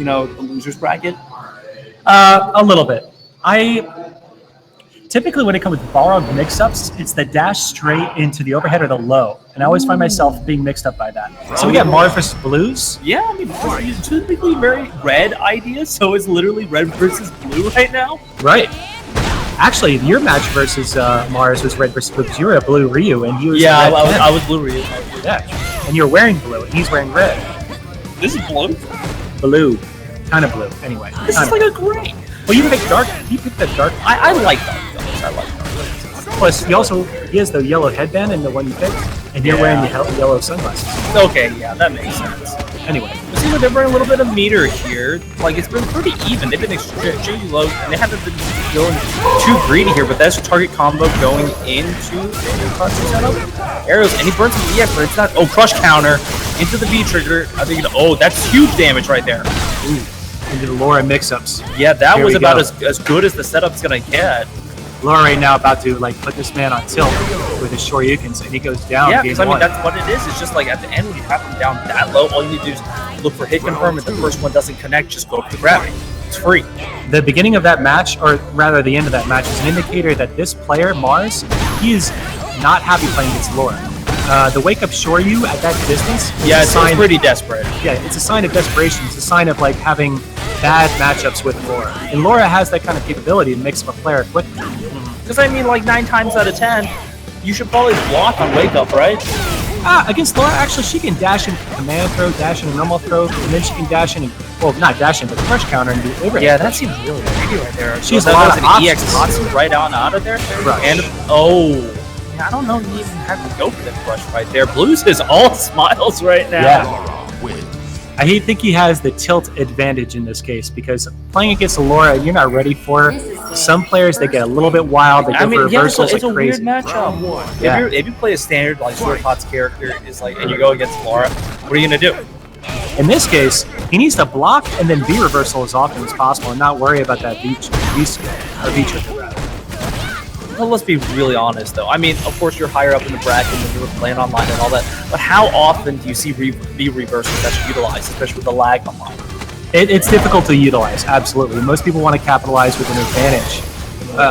the losers bracket? A little bit. Typically, when it comes to Balrog mix-ups, it's the dash straight into the overhead or the low, and I always find myself being mixed up by that. So we got Mars versus Blues. Yeah, I mean, it's typically very red ideas, so it's literally red versus blue right now. Right. Actually, your match versus Mars was red versus blue because you were a blue Ryu and he was Yeah, red I was blue Ryu. Yeah, and you're wearing blue and he's wearing red. This is blue? Blue. Kind of blue, anyway. This is like a gray. Well, you picked dark. You picked the dark. I like dark colors. I like dark colors. Plus, he has the yellow headband and the one you picked, and you're wearing the yellow sunglasses. Okay, yeah, that makes sense. Anyway. See, they're bringing a little bit of meter here. Like, it's been pretty even. They've been extremely low, and they haven't been going too greedy here, but that's a target combo going into the clutching setup. Arrows, and he burns some EX, but it's not. Oh, crush counter into the V trigger. I think, that's huge damage right there. Ooh. Into the Laura mix-ups. Yeah, that was about as good as the setup's gonna get. Laura right now about to put this man on tilt with his Shoryukens, and he goes down. Yeah, because I mean that's what it is. It's just like at the end when you have him down that low, all you need to do is look for hit confirm. If the first one doesn't connect, just go up to gravity. It's free. The beginning of that match, or rather the end of that match, is an indicator that this player Mars, he is not happy playing against Laura. The wake up Shoryu at that distance. Yeah, it's pretty desperate. Yeah, it's a sign of desperation. It's a sign of having bad matchups with Laura. And Laura has that kind of capability to mix up a player quickly. Because I mean, 9 times out of 10, you should probably block on wake up, right? Against Laura, actually, she can dash in command throw, dash in a normal throw, and then she can dash in, not dash in, but crush counter and do overhead. Yeah, that seems really tricky right there. She has a lot of an EX Tatsu right out of there. Rush. And I don't know if you even have to go for the crush right there. Blues is all smiles right now. Yeah. I think he has the tilt advantage in this case because playing against Laura, you're not ready for. Some players, they get a little bit wild. They go for reversals it's like crazy. It's a weird matchup. Yeah. If you play a standard like Swordpot's character is and you go against Laura, what are you gonna do? In this case, he needs to block and then V reversal as often as possible and not worry about that V trigger rather. Well, let's be really honest, though. I mean, of course, you're higher up in the bracket when you were playing online and all that, but how often do you see V reversals that's utilized, especially with the lag online? It's difficult to utilize, absolutely. Most people want to capitalize with an advantage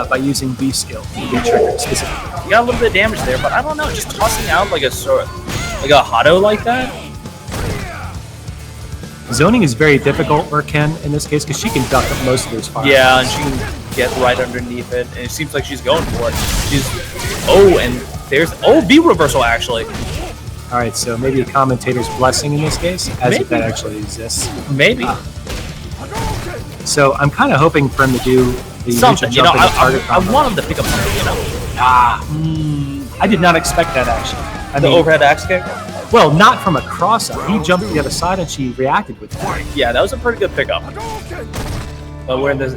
by using V skill, V trigger specifically. You got a little bit of damage there, but I don't know, just tossing out like a Hado like that? Zoning is very difficult for Ken in this case because she can duck most of those fire. Yeah, and she can get right underneath it, and it seems like she's going for it. V reversal actually. All right, so maybe a commentator's blessing in this case, if that actually exists. Maybe. So I'm kind of hoping for him to do the something. I want him to pick up something. I did not expect that actually. The overhead axe kick. Well, not from a cross-up. He jumped to the other side and she reacted with that. Yeah, that was a pretty good pickup. But we're in this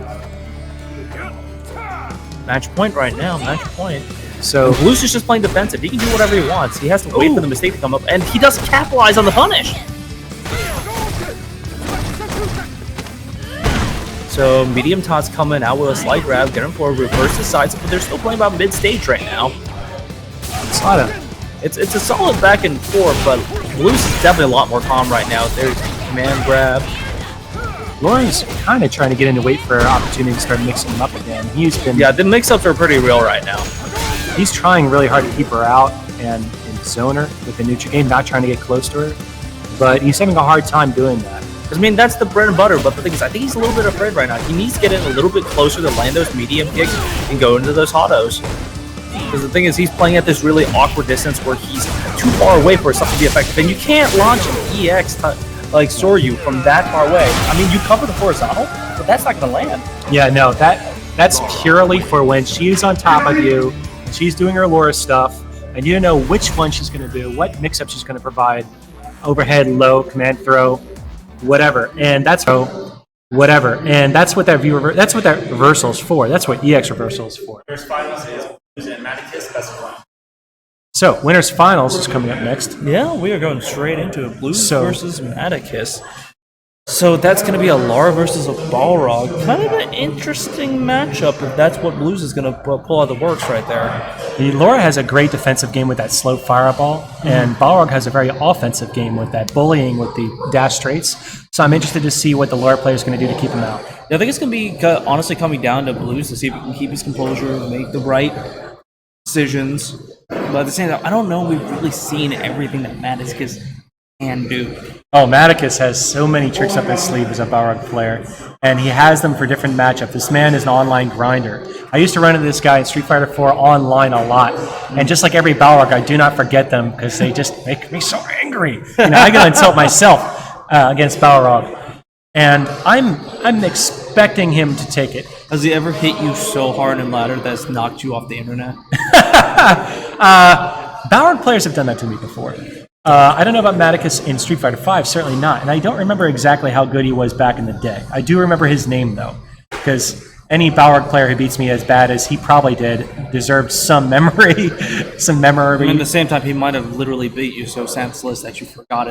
match point right now. Match point. So Blues is just playing defensive. He can do whatever he wants. He has to wait for the mistake to come up, and he doesn't capitalize on the punish. So medium tots coming out with a slight grab, get him for a reverse to sides, but they're still playing about mid-stage right now. It's a solid back and forth, but Blues is definitely a lot more calm right now. There's command grab. Lauren's kind of trying to get in to wait for an opportunity to start mixing them up again. The mix-ups are pretty real right now. He's trying really hard to keep her out and zone her with the neutral game, not trying to get close to her. But he's having a hard time doing that. I mean, that's the bread and butter, but the thing is, I think he's a little bit afraid right now. He needs to get in a little bit closer to land those medium kicks and go into those autos. Because the thing is, he's playing at this really awkward distance where he's too far away for something to be effective. And you can't launch an EX like Soryu from that far away. I mean, you cover the horizontal, but that's not going to land. Yeah, no, that's purely for when she's on top of you, she's doing her Laura stuff, and you don't know which one she's going to do, what mix-up she's going to provide, overhead, low, command throw, whatever. And that's what that reversal is for. That's what EX reversal is for. Winners finals is Blues and Maticus Special. So, winners finals is coming up next. Yeah, we are going straight into it. Blues versus Maticus. So that's going to be a Lara versus a Balrog. Kind of an interesting matchup if that's what Blues is going to pull out the works right there. Lara has a great defensive game with that slow fireball, and Balrog has a very offensive game with that bullying with the dash straights. So I'm interested to see what the Laura player is going to do to keep him out. Yeah, I think it's going to be honestly coming down to Blues to see if he can keep his composure, make the right decisions. But at the same time, I don't know we've really seen everything that Maticus can do. Oh, Maticus has so many tricks up his sleeve as a Balrog player, and he has them for different matchups. This man is an online grinder. I used to run into this guy in Street Fighter 4 online a lot, and just like every Balrog, I do not forget them because they just make me so angry. You know, I gotta insult myself against Balrog, and I'm expecting him to take it. Has he ever hit you so hard in ladder that's knocked you off the internet? Balrog players have done that to me before. I don't know about Maticus in Street Fighter 5, certainly not. And I don't remember exactly how good he was back in the day. I do remember his name, though, because any Balrog player who beats me as bad as he probably did deserved some memory. And at the same time, he might have literally beat you so senseless that you forgot it.